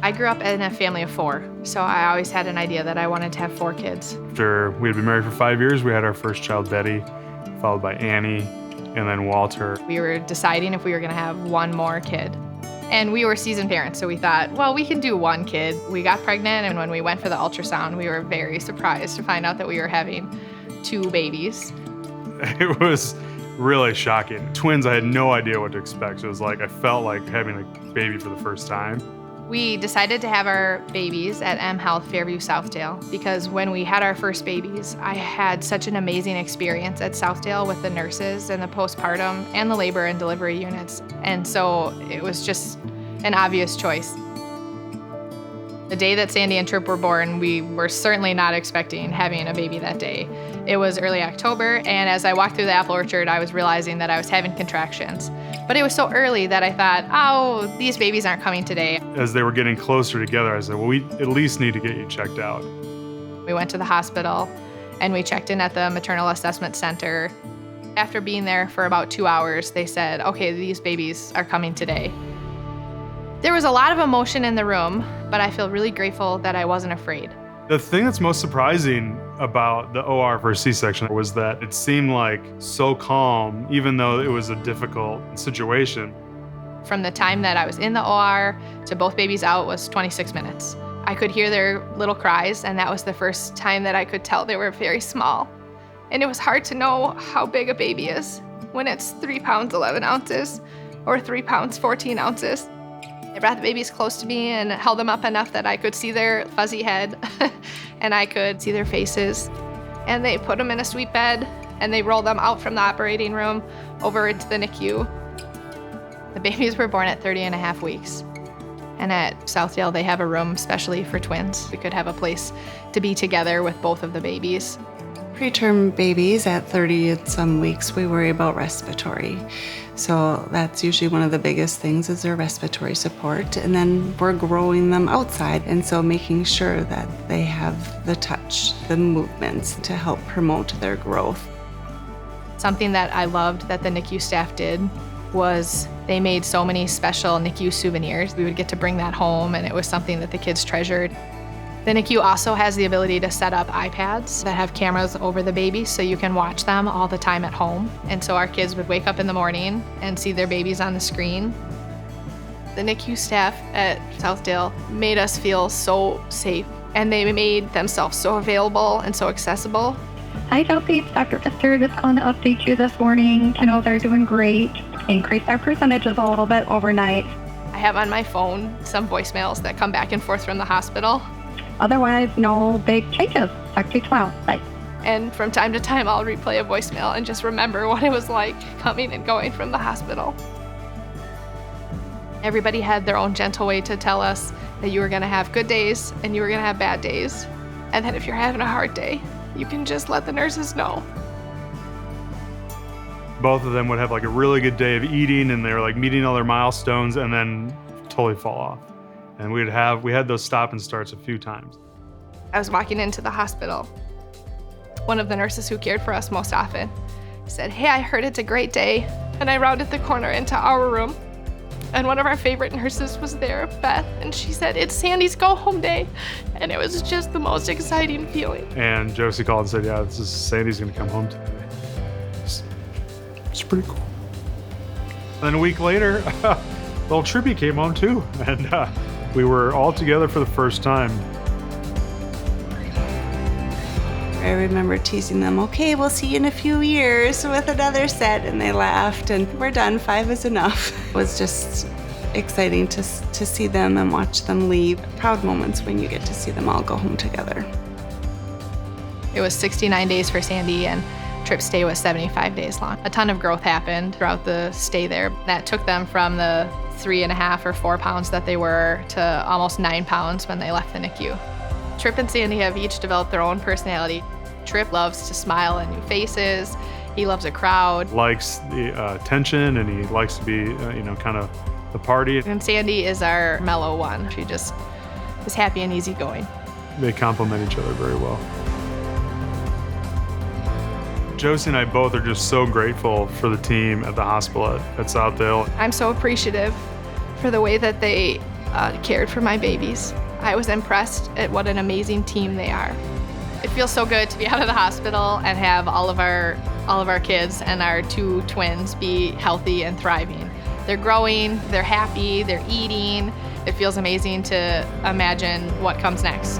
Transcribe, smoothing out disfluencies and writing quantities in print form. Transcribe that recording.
I grew up in a family of 4, so I always had an idea that I wanted to have 4 kids. After we had been married for 5 years, we had our first child, Betty, followed by Annie, and then Walter. We were deciding if we were gonna have one more kid. And we were seasoned parents, so we thought, well, we can do 1 kid. We got pregnant, and when we went for the ultrasound, we were very surprised to find out that we were having 2 babies. It was really shocking. Twins, I had no idea what to expect. So it was like, I felt like having a baby for the first time. We decided to have our babies at M Health Fairview, Southdale, because when we had our first babies, I had such an amazing experience at Southdale with the nurses and the postpartum and the labor and delivery units. And so it was just an obvious choice. The day that Sandy and Trip were born, we were certainly not expecting having a baby that day. It was early October, and as I walked through the apple orchard, I was realizing that I was having contractions. But it was so early that I thought, oh, these babies aren't coming today. As they were getting closer together, I said, well, we at least need to get you checked out. We went to the hospital, and we checked in at the maternal assessment center. After being there for about 2 hours, they said, okay, these babies are coming today. There was a lot of emotion in the room, but I feel really grateful that I wasn't afraid. The thing that's most surprising about the OR for a C-section was that it seemed like so calm, even though it was a difficult situation. From the time that I was in the OR to both babies out was 26 minutes. I could hear their little cries, and that was the first time that I could tell they were very small. And it was hard to know how big a baby is when it's 3 pounds 11 ounces or 3 pounds 14 ounces. I brought the babies close to me and held them up enough that I could see their fuzzy head and I could see their faces. And they put them in a sweet bed and they rolled them out from the operating room over into the NICU. The babies were born at 30.5 weeks. And at Southdale, they have a room specially for twins. We could have a place to be together with both of the babies. Preterm babies at 30 and some weeks, we worry about respiratory. So that's usually one of the biggest things is their respiratory support. And then we're growing them outside. And so making sure that they have the touch, the movements to help promote their growth. Something that I loved that the NICU staff did was they made so many special NICU souvenirs. We would get to bring that home, and it was something that the kids treasured. The NICU also has the ability to set up iPads that have cameras over the babies so you can watch them all the time at home. And so our kids would wake up in the morning and see their babies on the screen. The NICU staff at Southdale made us feel so safe, and they made themselves so available and so accessible. Hi, Chelsea. It's Dr. Esther. Just calling to update you this morning. I know they're doing great. Increased our percentages a little bit overnight. I have on my phone some voicemails that come back and forth from the hospital. Otherwise, no big changes. Talk to you tomorrow. Bye. And from time to time, I'll replay a voicemail and just remember what it was like coming and going from the hospital. Everybody had their own gentle way to tell us that you were gonna have good days and you were gonna have bad days. And that if you're having a hard day, you can just let the nurses know. Both of them would have like a really good day of eating, and they were like meeting all their milestones, and then totally fall off. And we had those stop and starts a few times. I was walking into the hospital. One of the nurses who cared for us most often said, hey, I heard it's a great day. And I rounded the corner into our room, and one of our favorite nurses was there, Beth, and she said, it's Sandy's go home day. And it was just the most exciting feeling. And Josie called and said, yeah, this is Sandy's gonna come home today. It's pretty cool. And then a week later, little Trippy came home too. And we were all together for the first time. I remember teasing them, okay, we'll see you in a few years with another set. And they laughed, and we're done, 5 is enough. It was just exciting to see them and watch them leave. Proud moments when you get to see them all go home together. It was 69 days for Sandy, and Trip's stay was 75 days long. A ton of growth happened throughout the stay there. That took them from the 3.5 or 4 pounds that they were to almost 9 pounds when they left the NICU. Trip and Sandy have each developed their own personality. Trip loves to smile at new faces. He loves a crowd. Likes the attention, and he likes to be, kind of the party. And Sandy is our mellow one. She just is happy and easygoing. They complement each other very well. Josie and I both are just so grateful for the team at the hospital at Southdale. I'm so appreciative for the way that they cared for my babies. I was impressed at what an amazing team they are. It feels so good to be out of the hospital and have all of our kids and our 2 twins be healthy and thriving. They're growing, they're happy, they're eating. It feels amazing to imagine what comes next.